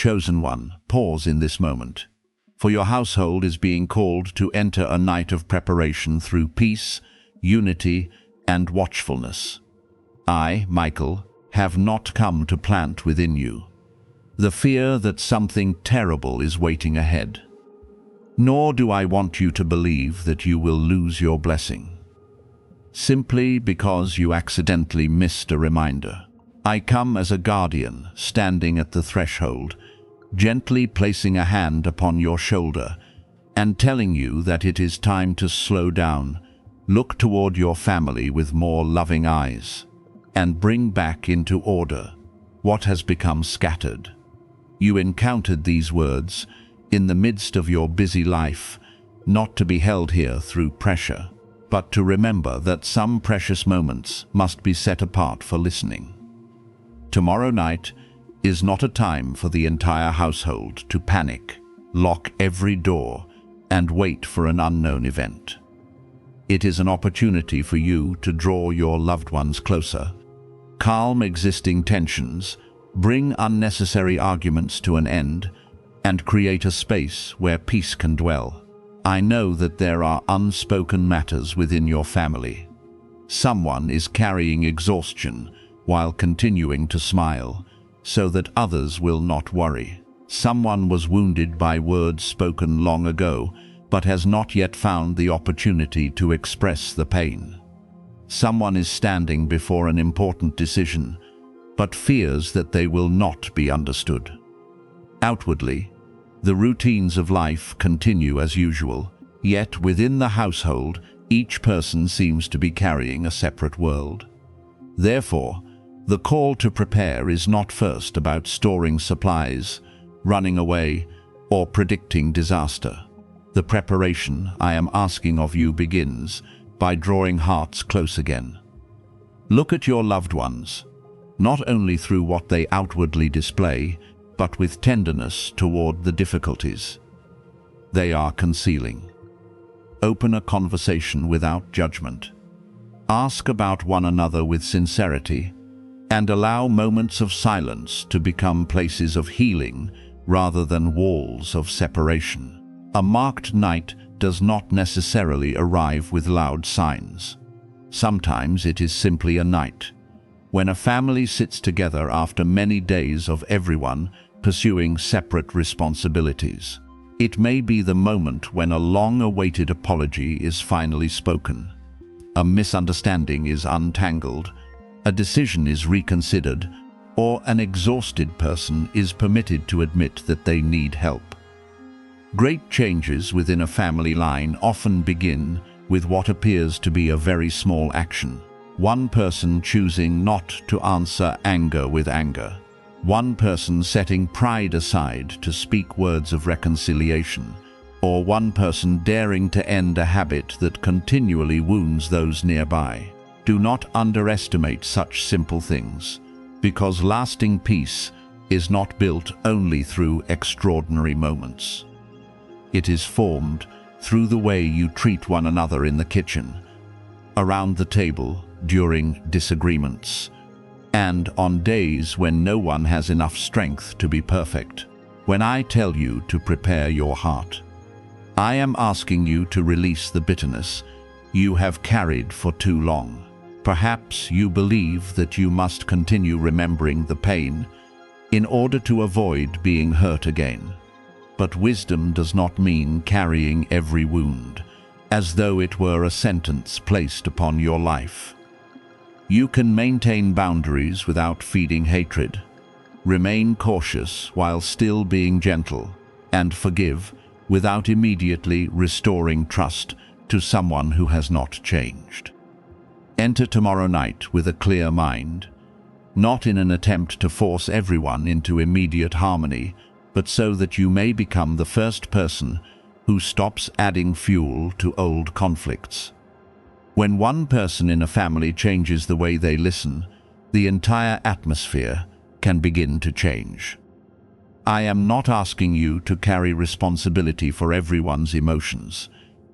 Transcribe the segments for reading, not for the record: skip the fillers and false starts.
chosen one, pause in this moment, for your household is being called to enter a night of preparation through peace, unity, and watchfulness. I, Michael, have not come to plant within you the fear that something terrible is waiting ahead. Nor do I want you to believe that you will lose your blessing, simply because you accidentally missed a reminder. I come as a guardian, standing at the threshold, gently placing a hand upon your shoulder and telling you that it is time to slow down, look toward your family with more loving eyes, and bring back into order what has become scattered. You encountered these words in the midst of your busy life, not to be held here through pressure, but to remember that some precious moments must be set apart for listening. Tomorrow night is not a time for the entire household to panic, lock every door, and wait for an unknown event. It is an opportunity for you to draw your loved ones closer, calm existing tensions, bring unnecessary arguments to an end, and create a space where peace can dwell. I know that there are unspoken matters within your family. Someone is carrying exhaustion while continuing to smile, so that others will not worry. Someone was wounded by words spoken long ago, but has not yet found the opportunity to express the pain. Someone is standing before an important decision, but fears that they will not be understood. Outwardly, the routines of life continue as usual, yet within the household, each person seems to be carrying a separate world. Therefore, the call to prepare is not first about storing supplies, running away, or predicting disaster. The preparation I am asking of you begins by drawing hearts close again. Look at your loved ones, not only through what they outwardly display, but with tenderness toward the difficulties they are concealing. Open a conversation without judgment. Ask about one another with sincerity, and allow moments of silence to become places of healing rather than walls of separation. A marked night does not necessarily arrive with loud signs. Sometimes it is simply a night, when a family sits together after many days of everyone pursuing separate responsibilities. It may be the moment when a long-awaited apology is finally spoken, a misunderstanding is untangled, a decision is reconsidered, or an exhausted person is permitted to admit that they need help. Great changes within a family line often begin with what appears to be a very small action. One person choosing not to answer anger with anger. One person setting pride aside to speak words of reconciliation. Or one person daring to end a habit that continually wounds those nearby. Do not underestimate such simple things, because lasting peace is not built only through extraordinary moments. It is formed through the way you treat one another in the kitchen, around the table, during disagreements, and on days when no one has enough strength to be perfect. When I tell you to prepare your heart, I am asking you to release the bitterness you have carried for too long. Perhaps you believe that you must continue remembering the pain in order to avoid being hurt again. But wisdom does not mean carrying every wound, as though it were a sentence placed upon your life. You can maintain boundaries without feeding hatred, remain cautious while still being gentle, and forgive without immediately restoring trust to someone who has not changed. Enter tomorrow night with a clear mind, not in an attempt to force everyone into immediate harmony, but so that you may become the first person who stops adding fuel to old conflicts. When one person in a family changes the way they listen, the entire atmosphere can begin to change. I am not asking you to carry responsibility for everyone's emotions,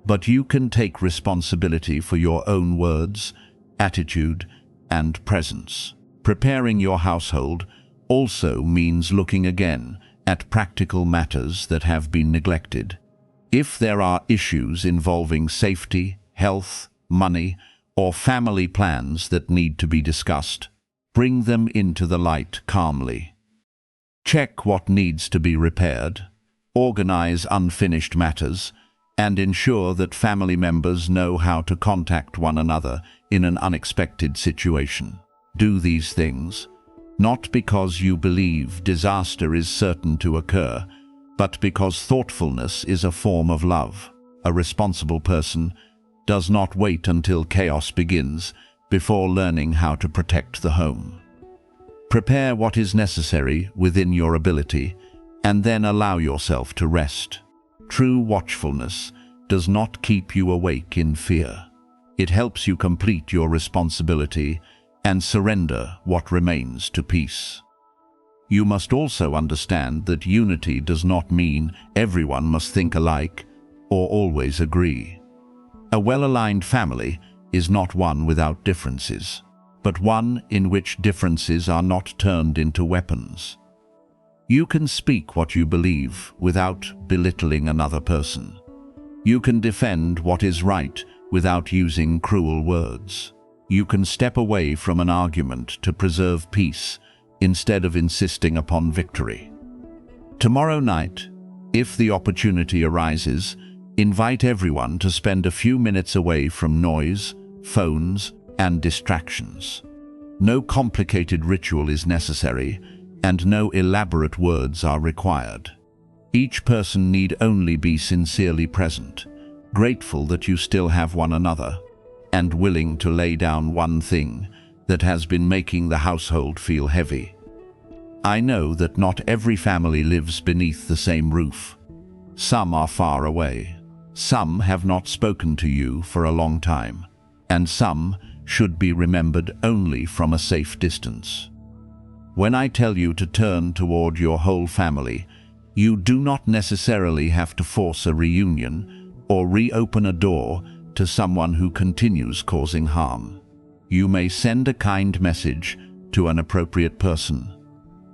but you can take responsibility for your own words, attitude, and presence. Preparing your household also means looking again at practical matters that have been neglected. If there are issues involving safety, health, money, or family plans that need to be discussed, bring them into the light calmly. Check what needs to be repaired, organize unfinished matters, and ensure that family members know how to contact one another in an unexpected situation. Do these things, not because you believe disaster is certain to occur, but because thoughtfulness is a form of love. A responsible person does not wait until chaos begins before learning how to protect the home. Prepare what is necessary within your ability, and then allow yourself to rest. True watchfulness does not keep you awake in fear. It helps you complete your responsibility and surrender what remains to peace. You must also understand that unity does not mean everyone must think alike or always agree. A well-aligned family is not one without differences, but one in which differences are not turned into weapons. You can speak what you believe without belittling another person. You can defend what is right without using cruel words. You can step away from an argument to preserve peace instead of insisting upon victory. Tomorrow night, if the opportunity arises, invite everyone to spend a few minutes away from noise, phones, and distractions. No complicated ritual is necessary, and no elaborate words are required. Each person need only be sincerely present, grateful that you still have one another, and willing to lay down one thing that has been making the household feel heavy. I know that not every family lives beneath the same roof. Some are far away. Some have not spoken to you for a long time, and some should be remembered only from a safe distance. When I tell you to turn toward your whole family, you do not necessarily have to force a reunion or reopen a door to someone who continues causing harm. You may send a kind message to an appropriate person.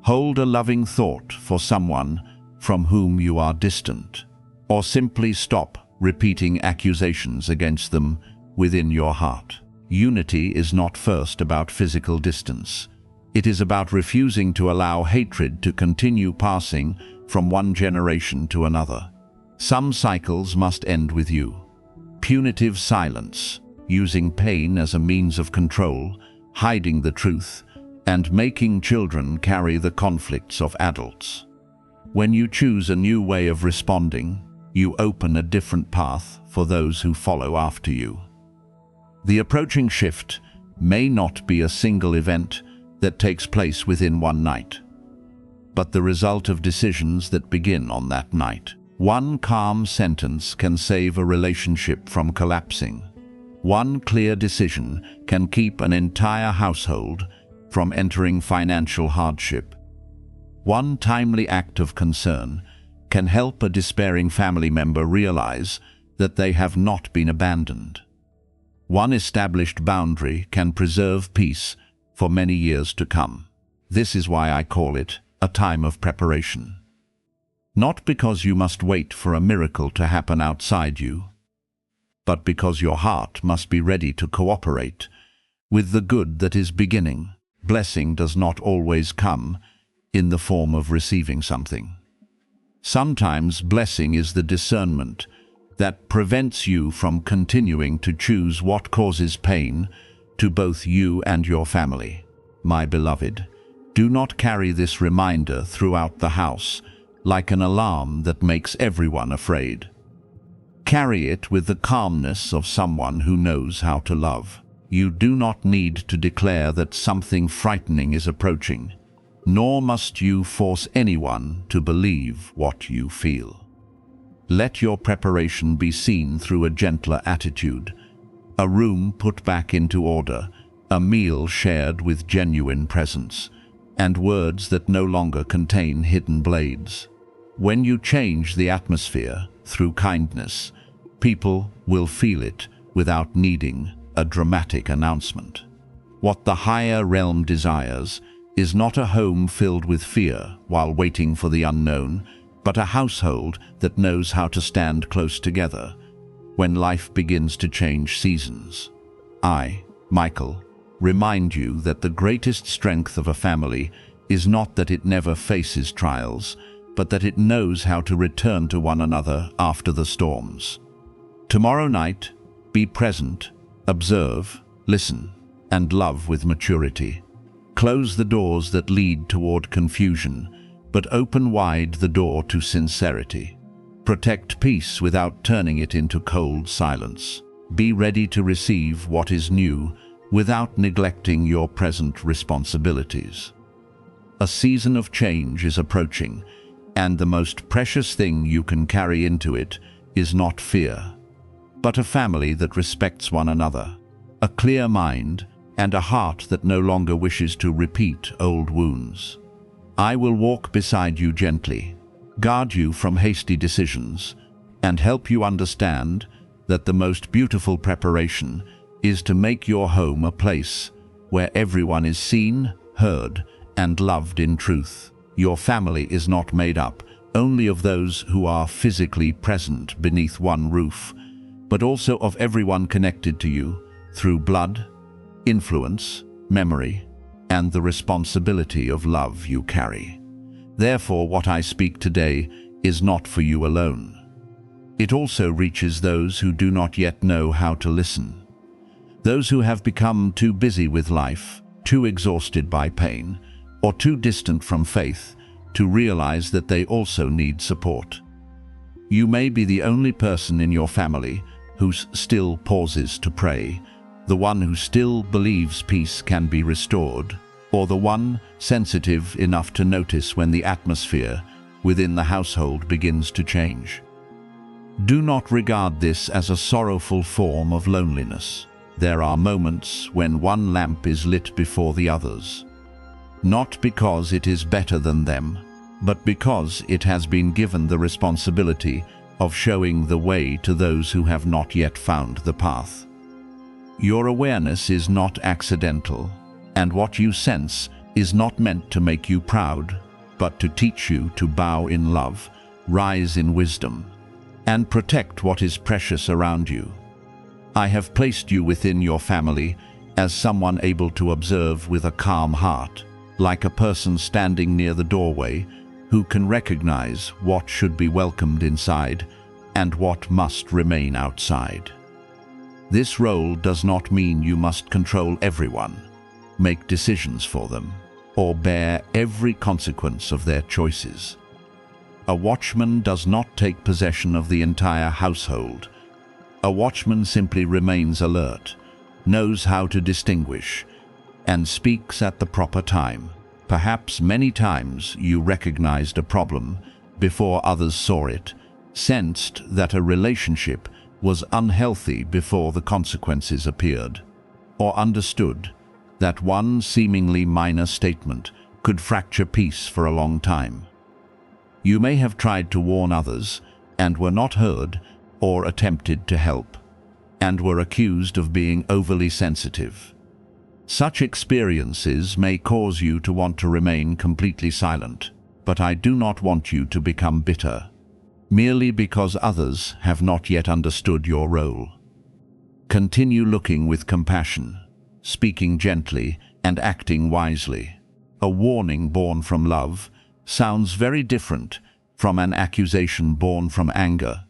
Hold a loving thought for someone from whom you are distant, or simply stop repeating accusations against them within your heart. Unity is not first about physical distance. It is about refusing to allow hatred to continue passing from one generation to another. Some cycles must end with you. Punitive silence, using pain as a means of control, hiding the truth, and making children carry the conflicts of adults. When you choose a new way of responding, you open a different path for those who follow after you. The approaching shift may not be a single event that takes place within one night, but the result of decisions that begin on that night. One calm sentence can save a relationship from collapsing. One clear decision can keep an entire household from entering financial hardship. One timely act of concern can help a despairing family member realize that they have not been abandoned. One established boundary can preserve peace for many years to come. This is why I call it a time of preparation. Not because you must wait for a miracle to happen outside you, but because your heart must be ready to cooperate with the good that is beginning. Blessing does not always come in the form of receiving something. Sometimes blessing is the discernment that prevents you from continuing to choose what causes pain to both you and your family. My beloved, do not carry this reminder throughout the house like an alarm that makes everyone afraid. Carry it with the calmness of someone who knows how to love. You do not need to declare that something frightening is approaching, nor must you force anyone to believe what you feel. Let your preparation be seen through a gentler attitude, a room put back into order, a meal shared with genuine presence, and words that no longer contain hidden blades. When you change the atmosphere through kindness, people will feel it without needing a dramatic announcement. What the higher realm desires is not a home filled with fear while waiting for the unknown, but a household that knows how to stand close together when life begins to change seasons. I, Michael, remind you that the greatest strength of a family is not that it never faces trials, but that it knows how to return to one another after the storms. Tomorrow night, be present, observe, listen, and love with maturity. Close the doors that lead toward confusion, but open wide the door to sincerity. Protect peace without turning it into cold silence. Be ready to receive what is new without neglecting your present responsibilities. A season of change is approaching, and the most precious thing you can carry into it is not fear, but a family that respects one another, a clear mind, and a heart that no longer wishes to repeat old wounds. I will walk beside you gently, guard you from hasty decisions, and help you understand that the most beautiful preparation is to make your home a place where everyone is seen, heard, and loved in truth. Your family is not made up only of those who are physically present beneath one roof, but also of everyone connected to you through blood, influence, memory, and the responsibility of love you carry. Therefore, what I speak today is not for you alone. It also reaches those who do not yet know how to listen. Those who have become too busy with life, too exhausted by pain, or too distant from faith to realize that they also need support. You may be the only person in your family who still pauses to pray, the one who still believes peace can be restored, or the one sensitive enough to notice when the atmosphere within the household begins to change. Do not regard this as a sorrowful form of loneliness. There are moments when one lamp is lit before the others, not because it is better than them, but because it has been given the responsibility of showing the way to those who have not yet found the path. Your awareness is not accidental, and what you sense is not meant to make you proud, but to teach you to bow in love, rise in wisdom, and protect what is precious around you. I have placed you within your family as someone able to observe with a calm heart, like a person standing near the doorway who can recognize what should be welcomed inside and what must remain outside. This role does not mean you must control everyone, make decisions for them, or bear every consequence of their choices. A watchman does not take possession of the entire household. A watchman simply remains alert, knows how to distinguish, and speaks at the proper time. Perhaps many times you recognized a problem before others saw it, sensed that a relationship was unhealthy before the consequences appeared, or understood that one seemingly minor statement could fracture peace for a long time. You may have tried to warn others and were not heard, or attempted to help, and were accused of being overly sensitive. Such experiences may cause you to want to remain completely silent, but I do not want you to become bitter, merely because others have not yet understood your role. Continue looking with compassion, speaking gently and acting wisely. A warning born from love sounds very different from an accusation born from anger.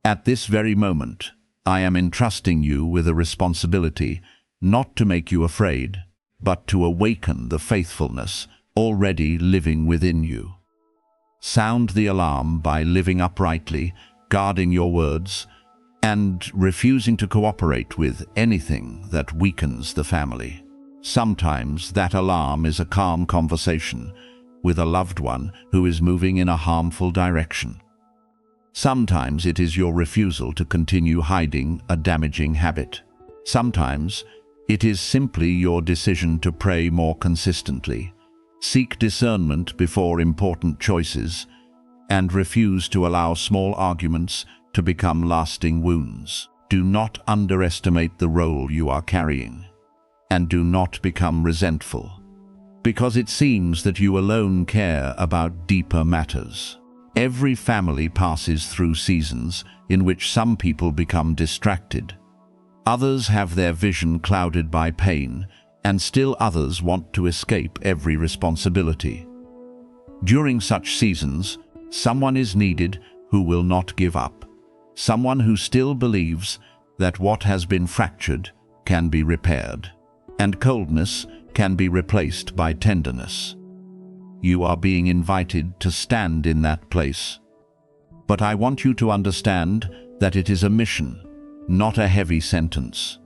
At this very moment, I am entrusting you with a responsibility not to make you afraid, but to awaken the faithfulness already living within you. Sound the alarm by living uprightly, guarding your words, and refusing to cooperate with anything that weakens the family. Sometimes that alarm is a calm conversation with a loved one who is moving in a harmful direction. Sometimes it is your refusal to continue hiding a damaging habit. Sometimes it is simply your decision to pray more consistently, seek discernment before important choices, and refuse to allow small arguments to become lasting wounds. Do not underestimate the role you are carrying, and do not become resentful. because it seems that you alone care about deeper matters. Every family passes through seasons in which some people become distracted. Others have their vision clouded by pain, and still others want to escape every responsibility. During such seasons, someone is needed who will not give up. Someone who still believes that what has been fractured can be repaired, and coldness can be replaced by tenderness. You are being invited to stand in that place. But I want you to understand that it is a mission, not a heavy sentence.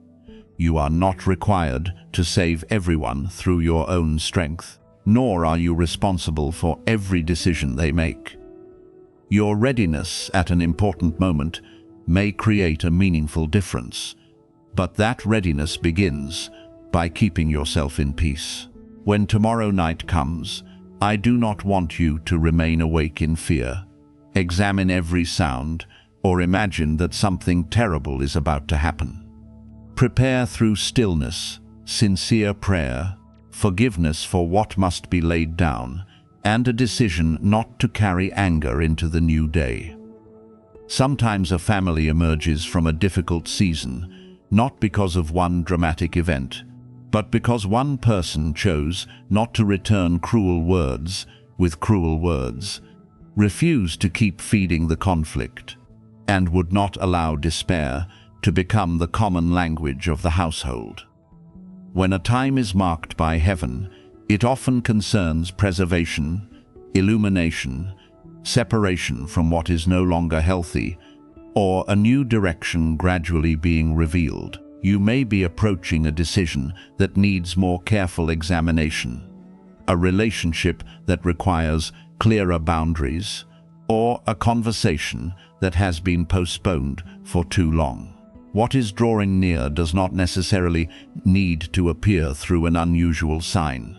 You are not required to save everyone through your own strength, nor are you responsible for every decision they make. Your readiness at an important moment may create a meaningful difference, but that readiness begins by keeping yourself in peace. When tomorrow night comes, I do not want you to remain awake in fear, examine every sound, or imagine that something terrible is about to happen. Prepare through stillness, sincere prayer, forgiveness for what must be laid down, and a decision not to carry anger into the new day. Sometimes a family emerges from a difficult season, not because of one dramatic event, but because one person chose not to return cruel words with cruel words, refused to keep feeding the conflict, and would not allow despair to become the common language of the household. When a time is marked by heaven, it often concerns preservation, illumination, separation from what is no longer healthy, or a new direction gradually being revealed. You may be approaching a decision that needs more careful examination, a relationship that requires clearer boundaries, or a conversation that has been postponed for too long. What is drawing near does not necessarily need to appear through an unusual sign.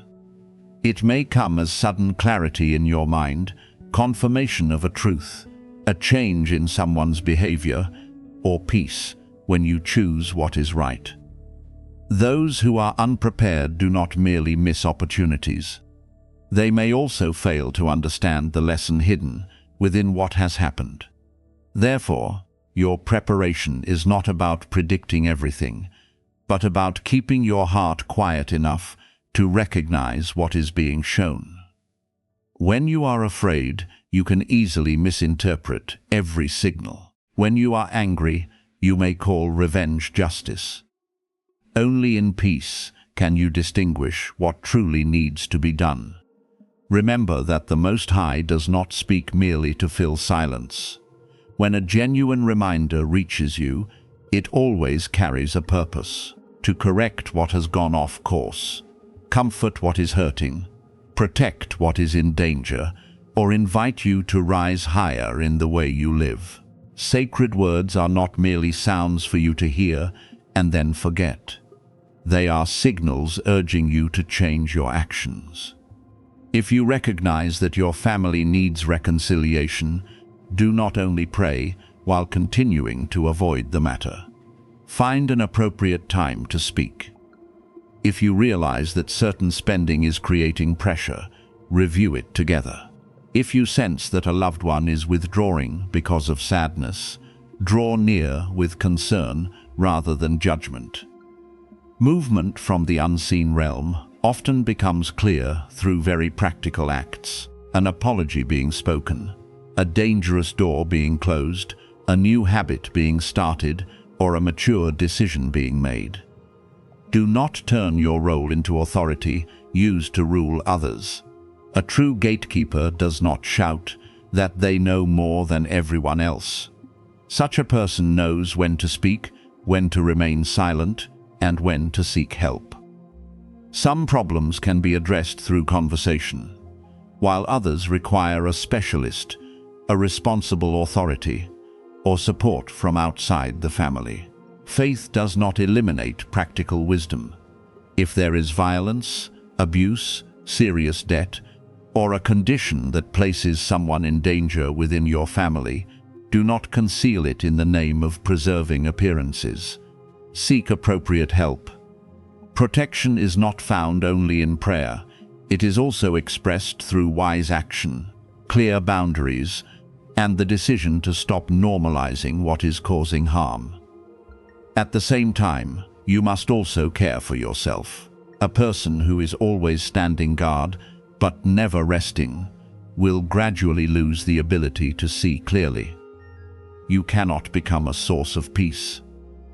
It may come as sudden clarity in your mind, confirmation of a truth, a change in someone's behavior, or peace when you choose what is right. Those who are unprepared do not merely miss opportunities. They may also fail to understand the lesson hidden within what has happened. Therefore, your preparation is not about predicting everything, but about keeping your heart quiet enough to recognize what is being shown. When you are afraid, you can easily misinterpret every signal. When you are angry, you may call revenge justice. Only in peace can you distinguish what truly needs to be done. Remember that the Most High does not speak merely to fill silence. When a genuine reminder reaches you, it always carries a purpose: to correct what has gone off course, comfort what is hurting, protect what is in danger, or invite you to rise higher in the way you live. Sacred words are not merely sounds for you to hear and then forget. They are signals urging you to change your actions. If you recognize that your family needs reconciliation, do not only pray while continuing to avoid the matter. Find an appropriate time to speak. If you realize that certain spending is creating pressure, review it together. If you sense that a loved one is withdrawing because of sadness, draw near with concern rather than judgment. Movement from the unseen realm often becomes clear through very practical acts: an apology being spoken, a dangerous door being closed, a new habit being started, or a mature decision being made. Do not turn your role into authority used to rule others. A true gatekeeper does not shout that they know more than everyone else. Such a person knows when to speak, when to remain silent, and when to seek help. Some problems can be addressed through conversation, while others require a specialist, a responsible authority, or support from outside the family. Faith does not eliminate practical wisdom. If there is violence, abuse, serious debt, or a condition that places someone in danger within your family, do not conceal it in the name of preserving appearances. Seek appropriate help. Protection is not found only in prayer, It is also expressed through wise action, clear boundaries, and the decision to stop normalizing what is causing harm. At the same time, you must also care for yourself. A person who is always standing guard, but never resting, will gradually lose the ability to see clearly. You cannot become a source of peace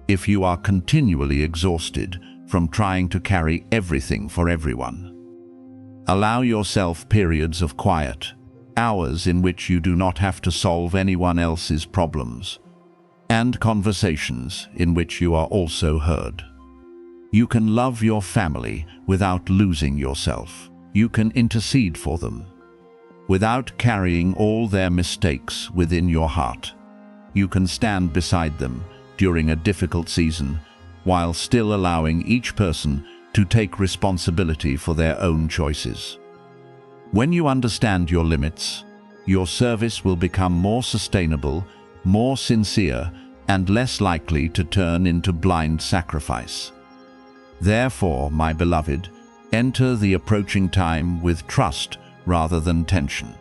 if you are continually exhausted from trying to carry everything for everyone. Allow yourself periods of quiet, hours in which you do not have to solve anyone else's problems, and conversations in which you are also heard. You can love your family without losing yourself. You can intercede for them without carrying all their mistakes within your heart. You can stand beside them during a difficult season while still allowing each person to take responsibility for their own choices. When you understand your limits, your service will become more sustainable, more sincere, and less likely to turn into blind sacrifice. Therefore, my beloved, enter the approaching time with trust rather than tension.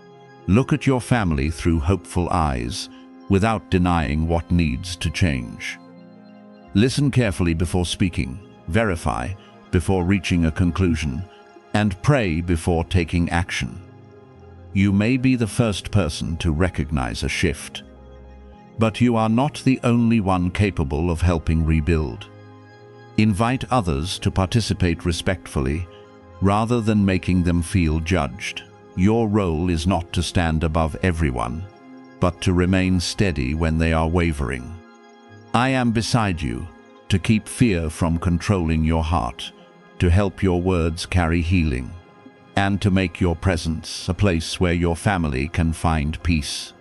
Look at your family through hopeful eyes, without denying what needs to change. Listen carefully before speaking, verify before reaching a conclusion, and pray before taking action. You may be the first person to recognize a shift, but you are not the only one capable of helping rebuild. Invite others to participate respectfully, rather than making them feel judged. Your role is not to stand above everyone, but to remain steady when they are wavering. I am beside you to keep fear from controlling your heart, to help your words carry healing, and to make your presence a place where your family can find peace.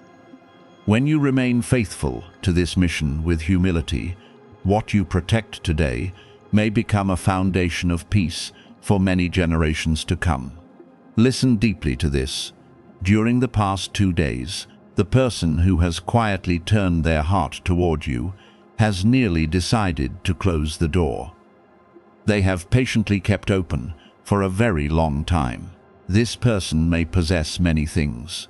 When you remain faithful to this mission with humility, what you protect today may become a foundation of peace for many generations to come. Listen deeply to this. During the past 2 days, the person who has quietly turned their heart toward you has nearly decided to close the door. They have patiently kept open for a very long time. This person may possess many things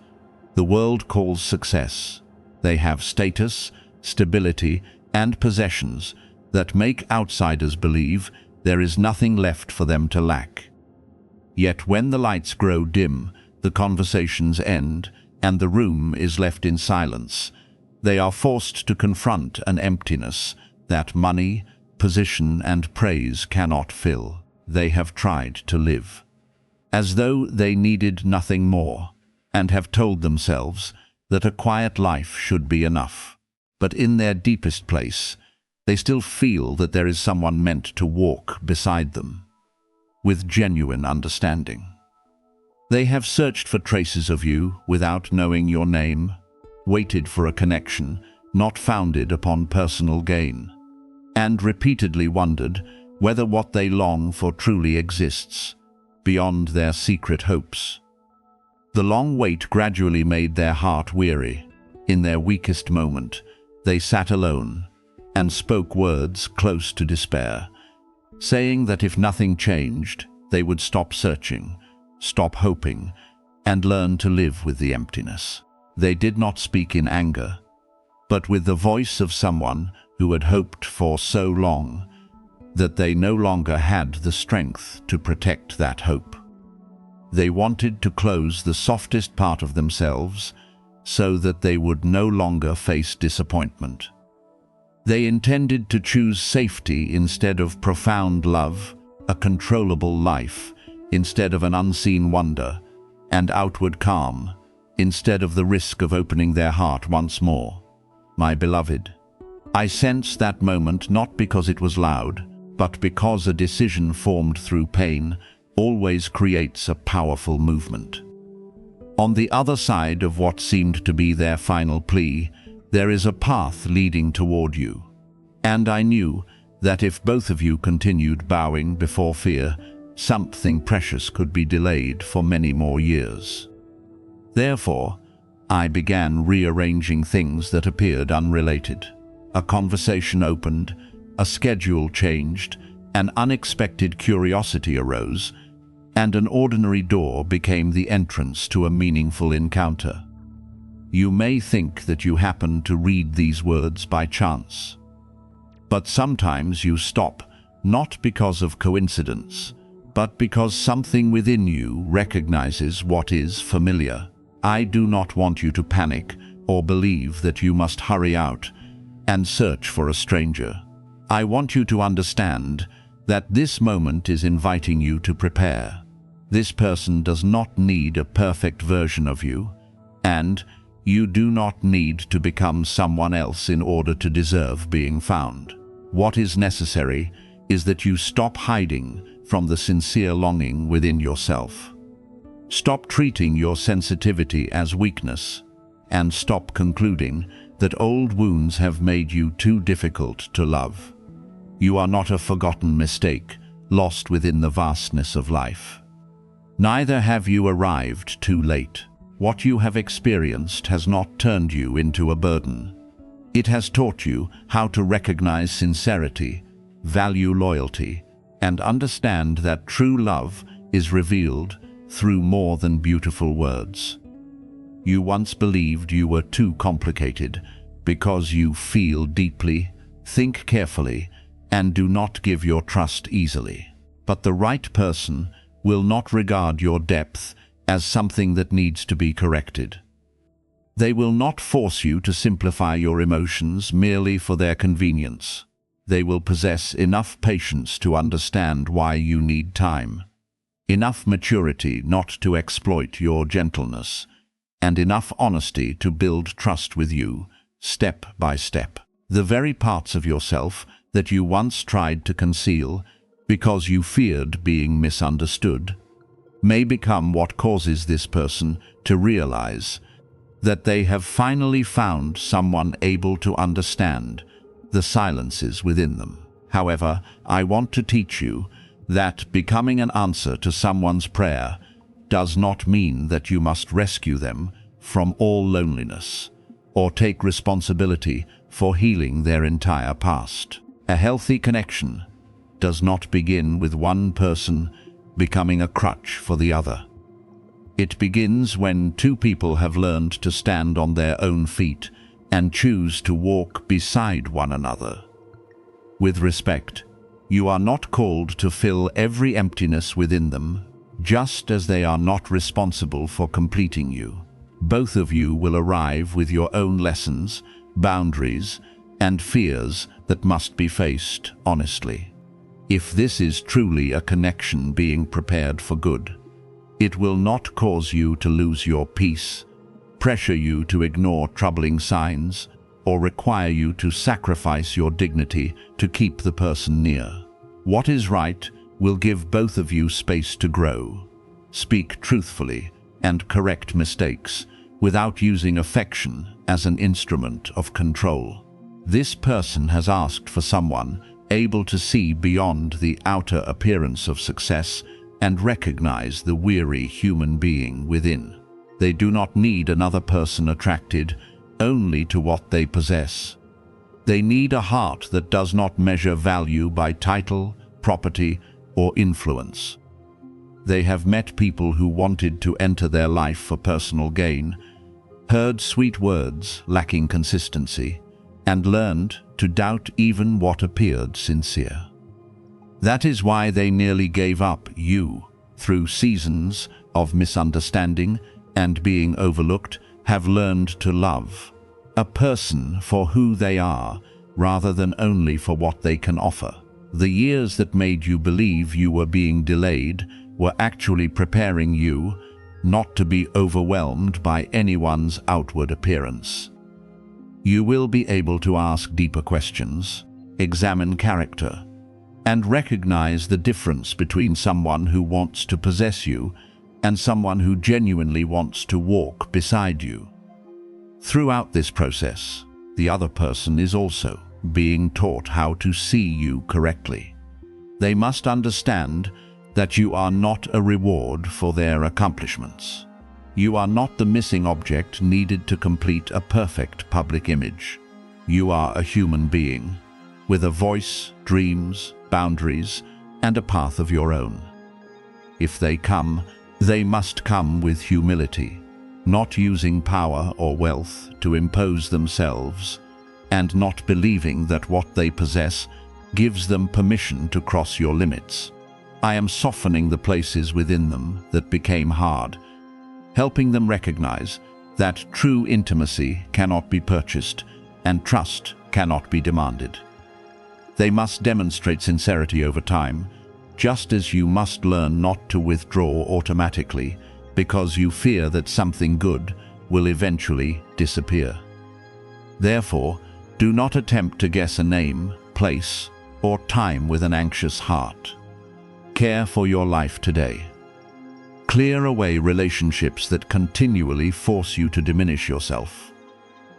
the world calls success. They have status, stability, and possessions that make outsiders believe there is nothing left for them to lack. Yet when the lights grow dim, the conversations end, and the room is left in silence, they are forced to confront an emptiness that money, position, and praise cannot fill. They have tried to live as though they needed nothing more, and have told themselves that a quiet life should be enough. But in their deepest place, they still feel that there is someone meant to walk beside them, with genuine understanding. They have searched for traces of you without knowing your name, waited for a connection not founded upon personal gain, and repeatedly wondered whether what they long for truly exists beyond their secret hopes. The long wait gradually made their heart weary. In their weakest moment, they sat alone and spoke words close to despair, saying that if nothing changed, they would stop searching, stop hoping, and learn to live with the emptiness. They did not speak in anger, but with the voice of someone who had hoped for so long that they no longer had the strength to protect that hope. They wanted to close the softest part of themselves so that they would no longer face disappointment. They intended to choose safety instead of profound love, a controllable life instead of an unseen wonder, and outward calm instead of the risk of opening their heart once more. My beloved, I sense that moment not because it was loud, but because a decision formed through pain always creates a powerful movement. On the other side of what seemed to be their final plea, there is a path leading toward you. And I knew that if both of you continued bowing before fear, something precious could be delayed for many more years. Therefore, I began rearranging things that appeared unrelated. A conversation opened, a schedule changed, an unexpected curiosity arose, and an ordinary door became the entrance to a meaningful encounter. You may think that you happen to read these words by chance, but sometimes you stop, not because of coincidence, but because something within you recognizes what is familiar. I do not want you to panic or believe that you must hurry out and search for a stranger. I want you to understand that this moment is inviting you to prepare. This person does not need a perfect version of you, and you do not need to become someone else in order to deserve being found. What is necessary is that you stop hiding from the sincere longing within yourself. Stop treating your sensitivity as weakness, and stop concluding that old wounds have made you too difficult to love. You are not a forgotten mistake, lost within the vastness of life. Neither have you arrived too late. What you have experienced has not turned you into a burden. It has taught you how to recognize sincerity, value loyalty, and understand that true love is revealed through more than beautiful words. You once believed you were too complicated because you feel deeply, think carefully, and do not give your trust easily. But the right person will not regard your depth as something that needs to be corrected. They will not force you to simplify your emotions merely for their convenience. They will possess enough patience to understand why you need time, enough maturity not to exploit your gentleness, and enough honesty to build trust with you, step by step. The very parts of yourself that you once tried to conceal because you feared being misunderstood may become what causes this person to realize that they have finally found someone able to understand the silences within them. However, I want to teach you that becoming an answer to someone's prayer does not mean that you must rescue them from all loneliness or take responsibility for healing their entire past. A healthy connection does not begin with one person becoming a crutch for the other. It begins when two people have learned to stand on their own feet and choose to walk beside one another. With respect, you are not called to fill every emptiness within them, just as they are not responsible for completing you. Both of you will arrive with your own lessons, boundaries, and fears that must be faced honestly. If this is truly a connection being prepared for good, it will not cause you to lose your peace, pressure you to ignore troubling signs, or require you to sacrifice your dignity to keep the person near. What is right will give both of you space to grow, speak truthfully, and correct mistakes without using affection as an instrument of control. This person has asked for someone able to see beyond the outer appearance of success and recognize the weary human being within. They do not need another person attracted only to what they possess. They need a heart that does not measure value by title, property, or influence. They have met people who wanted to enter their life for personal gain, heard sweet words lacking consistency, and learned to doubt even what appeared sincere. That is why they nearly gave up you. Through seasons of misunderstanding and being overlooked, have learned to love a person for who they are rather than only for what they can offer. The years that made you believe you were being delayed were actually preparing you not to be overwhelmed by anyone's outward appearance. You will be able to ask deeper questions, examine character, and recognize the difference between someone who wants to possess you and someone who genuinely wants to walk beside you. Throughout this process, the other person is also being taught how to see you correctly. They must understand that you are not a reward for their accomplishments. You are not the missing object needed to complete a perfect public image. You are a human being with a voice, dreams, boundaries, and a path of your own. If they come, they must come with humility, not using power or wealth to impose themselves, and not believing that what they possess gives them permission to cross your limits. I am softening the places within them that became hard, helping them recognize that true intimacy cannot be purchased and trust cannot be demanded. They must demonstrate sincerity over time, just as you must learn not to withdraw automatically because you fear that something good will eventually disappear. Therefore, do not attempt to guess a name, place, or time with an anxious heart. Care for your life today. Clear away relationships that continually force you to diminish yourself.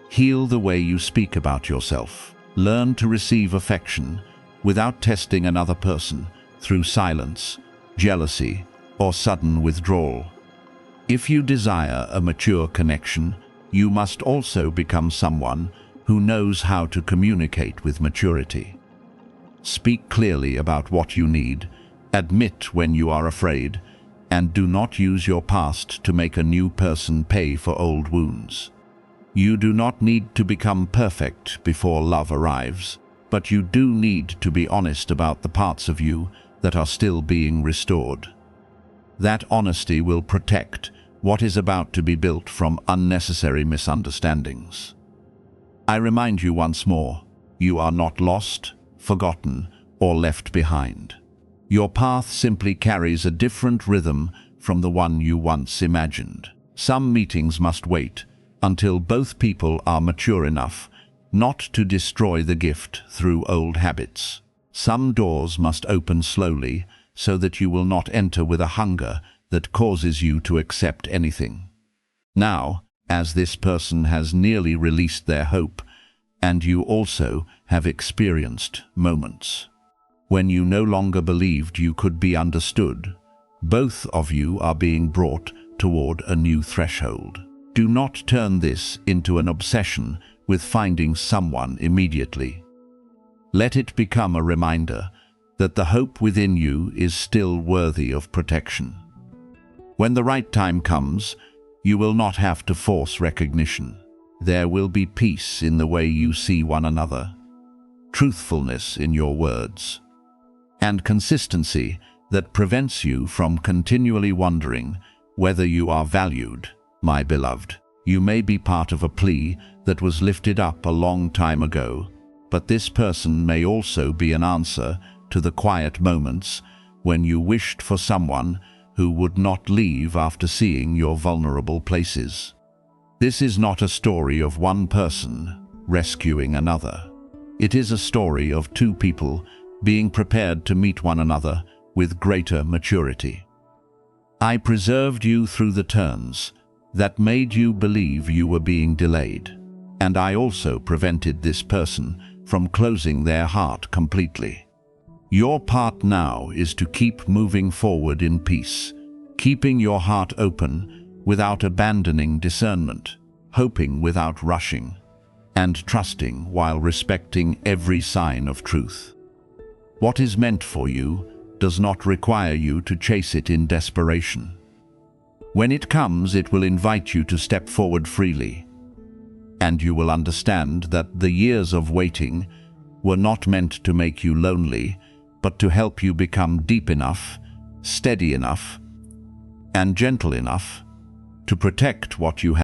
Heal the way you speak about yourself. Learn to receive affection without testing another person through silence, jealousy, or sudden withdrawal. If you desire a mature connection, you must also become someone who knows how to communicate with maturity. Speak clearly about what you need, admit when you are afraid, and do not use your past to make a new person pay for old wounds. You do not need to become perfect before love arrives, but you do need to be honest about the parts of you that are still being restored. That honesty will protect what is about to be built from unnecessary misunderstandings. I remind you once more, you are not lost, forgotten, or left behind. Your path simply carries a different rhythm from the one you once imagined. Some meetings must wait until both people are mature enough not to destroy the gift through old habits. Some doors must open slowly so that you will not enter with a hunger that causes you to accept anything. Now, as this person has nearly released their hope, and you also have experienced moments when you no longer believed you could be understood, both of you are being brought toward a new threshold. Do not turn this into an obsession with finding someone immediately. Let it become a reminder that the hope within you is still worthy of protection. When the right time comes, you will not have to force recognition. There will be peace in the way you see one another, truthfulness in your words, and consistency that prevents you from continually wondering whether you are valued. My beloved, you may be part of a plea that was lifted up a long time ago, but this person may also be an answer to the quiet moments when you wished for someone who would not leave after seeing your vulnerable places. This is not a story of one person rescuing another. It is a story of two people being prepared to meet one another with greater maturity. I preserved you through the turns that made you believe you were being delayed, and I also prevented this person from closing their heart completely. Your part now is to keep moving forward in peace, keeping your heart open without abandoning discernment, hoping without rushing, and trusting while respecting every sign of truth. What is meant for you does not require you to chase it in desperation. When it comes, it will invite you to step forward freely, and you will understand that the years of waiting were not meant to make you lonely, but to help you become deep enough, steady enough, and gentle enough to protect what you have.